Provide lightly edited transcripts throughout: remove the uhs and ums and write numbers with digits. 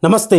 నమస్తే,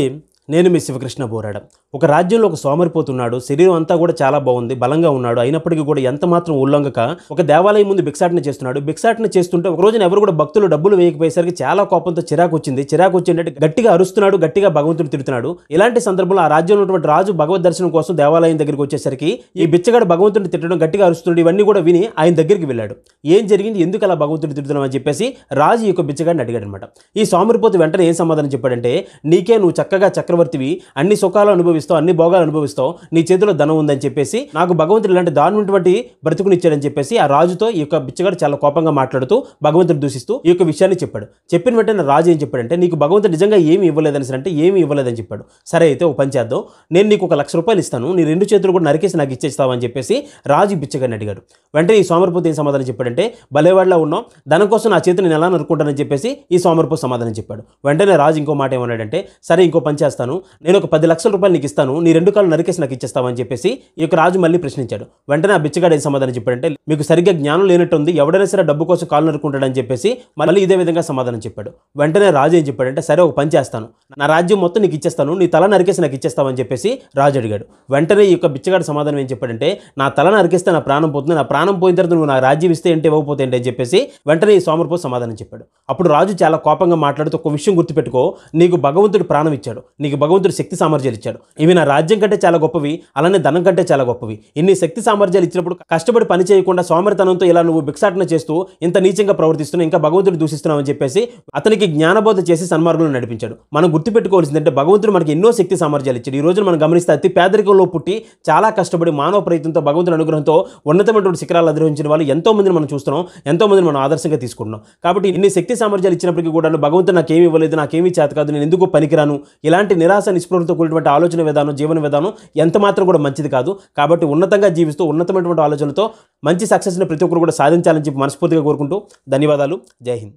నేను మీ శివకృష్ణ బోరాడ. ఒక రాజ్యంలో ఒక సోమరిపోతున్నాడు. శరీరం అంతా కూడా చాలా బాగుంది, బలంగా ఉన్నాడు. అయినప్పటికీ కూడా ఎంత మాత్రం ఉల్లంఘక ఒక దేవాలయం ముందు భిక్షాటన చేస్తున్నాడు. భిక్షాటన చేస్తుంటే ఒక రోజున ఎవరు కూడా భక్తులు డబ్బులు వేయకపోయేసరికి చాలా కోపంతో చిరాకు వచ్చింది. చిరాకు వచ్చిందంటే గట్టిగా అరుస్తున్నాడు, గట్టిగా భగవంతుడు తిడుతున్నాడు. ఇలాంటి సందర్భంలో ఆ రాజ్యంలో ఉన్నటువంటి రాజు భగవద్ దర్శనం కోసం దేవాలయం దగ్గరికి వచ్చేసరికి ఈ బిచ్చగాడు భగవంతుడిని తిట్టడం, గట్టిగా అరుస్తున్నాడు. ఇవన్నీ కూడా విని ఆయన దగ్గరికి వెళ్ళాడు. ఏం జరిగింది, ఎందుకు అలా భగవంతుడిని తిడుతున్నావు అని చెప్పేసి రాజు ఈ యొక్క బిచ్చగాడిని అడిగాడు అనమాట. ఈ సోమరిపోతు వెంటనే ఏం సమాధానం చెప్పాడంటే, నీకే నువ్వు చక్కగా చక్రవర్తివి, అన్ని సుఖాలు అనుభవిస్తావు, అన్ని భోగాలు అనుభవిస్తావు, నీ చేతిలో ధనం ఉందని చెప్పేసి నాకు భగవంతుడు ఇలాంటి దారుణమైనటువంటి బ్రతుకునిచ్చాడని చెప్పేసి ఆ రాజుతో ఈ యొక్క బిచ్చగాడు చాలా కోపంగా మాట్లాడుతూ భగవంతుడు దూషిస్తూ ఈ యొక్క విషయాన్ని చెప్పాడు. చెప్పిన వెంటనే రాజు ఏం చెప్పాడంటే, నీకు భగవంతుడు నిజంగా ఏమి ఇవ్వలేదని అంటే ఏమి ఇవ్వలేదని చెప్పాడు. సరే అయితే ఒక పని చేద్దాం, నేను నీకు ₹1,00,000 ఇస్తాను, నీ 2 చేతులు కూడా నరికేసి నాకు ఇచ్చేస్తావు అని చెప్పేసి రాజు బిచ్చగాడిని అడిగాడు. వెంటనే ఈ సోమరిపోతు ఏం సమాధానం చెప్పాడంటే, భలేవాడిలా ఉన్నాం, ధనం కోసం నా చేతిని నేను ఎలా నరుకుంటానని చెప్పేసి ఈ సోమరిపోతు సమాధానం చెప్పాడు. వెంటనే రాజు ఇంకో మాట ఏమన్నాడంటే, సరే ఇంకో పని చేస్తాను, నేను ఒక ₹10,00,000 నీకు ఇస్తాను, నీ 2 కాళ్ళు నరికేసి నాకు ఇచ్చేస్తావని చెప్పేసి ఈ యొక్క రాజు మళ్ళీ ప్రశ్నించాడు. వెంటనే ఆ బిచ్చగాడు ఏం సమాధానం చెప్పాడంటే, మీకు సరిగ్గా జ్ఞానం లేనట్టుంది, ఎవడైనా సరే డబ్బు కోసం కాళ్ళు నరుకుంటాడని చెప్పేసి మళ్ళీ ఇదే విధంగా సమాధానం చెప్పాడు. వెంటనే రాజు ఏం చెప్పాడంటే, సరే ఒక పని చేస్తాను, నా రాజ్యం మొత్తం నీకు ఇచ్చేస్తాను, నీ తల నరికేసి నాకు ఇచ్చేస్తావని చెప్పేసి రాజు అడిగాడు. వెంటనే ఈ యొక్క బిచ్చగాడు సమాధానం ఏం చెప్పాడంటే, నా తల నరికేస్తే నా ప్రాణం పోతుంది, నా ప్రాణం పోయిన తర్వాత నువ్వు నా రాజ్యం ఇస్తే ఏంటి, ఇవ్వకపోతే ఏంటి అని చెప్పేసి వెంటనే ఈ సోమరిపోతు సమాధానం చెప్పాడు. అప్పుడు రాజు చాలా కోపంగా మాట్లాడుతూ, ఒక విషయం గుర్తుపెట్టుకో, నీకు భగవంతుడు ప్రాణం ఇచ్చాడు, నీకు భగవంతుడు శక్తి సామర్థ్యాలు ఇచ్చాడు, ఇవి నా రాజ్యం కంటే చాలా గొప్పవి, అలానే ధనం కంటే చాలా గొప్పవి. ఇన్ని శక్తి సామర్థ్యాలు ఇచ్చినప్పుడు కష్టపడి పని చేయకుండా సోమరితనంతో ఇలా నువ్వు భిక్షాటన చేస్తూ ఇంత నీచంగా ప్రవర్తిస్తున్నావు, ఇంకా భగవంతుడు దూషిస్తున్నావు అని చెప్పేసి అతనికి జ్ఞానబోధ చేసి సన్మార్గంలో నడిపించాడు. మనం గుర్తుపెట్టుకోవాల్సిందంటే భగవంతుడు మనకి ఎన్నో శక్తి సామర్థ్యాలు ఇచ్చాడు. ఈ రోజున మనం గమనిస్తే అతి పేదరికంలో పుట్టి చాలా కష్టపడి మానవ ప్రయత్నంతో భగవంతుడి అనుగ్రహంతో ఉన్నతమైనటువంటి శిఖరాలు అధిరోహించిన వాళ్ళు ఎంతో మందిని మనం చూస్తున్నాం, ఎంతో మందిని మనం ఆదర్శంగా తీసుకుంటున్నాం. కాబట్టి ఇన్ని శక్తి సామర్థ్యాలు ఇచ్చినప్పటికీ కూడా భగవంతుడు నాకేమి ఇవ్వలేదు, నాకేమీ చేత కాదు, నేను ఎందుకు పనికిరాను, ఇలాంటి నిరాశ నిస్పృహలతో కూడినటువంటి ఆలోచన విధానం, జీవన విధానం ఎంత మాత్రం కూడా మంచిది కాదు. కాబట్టి ఉన్నతంగా జీవిస్తూ ఉన్నతమైనటువంటి ఆలోచనలతో మంచి సక్సెస్ని ప్రతి ఒక్కరు కూడా సాధించాలని చెప్పి మనస్ఫూర్తిగా కోరుకుంటూ ధన్యవాదాలు. జై హింద్.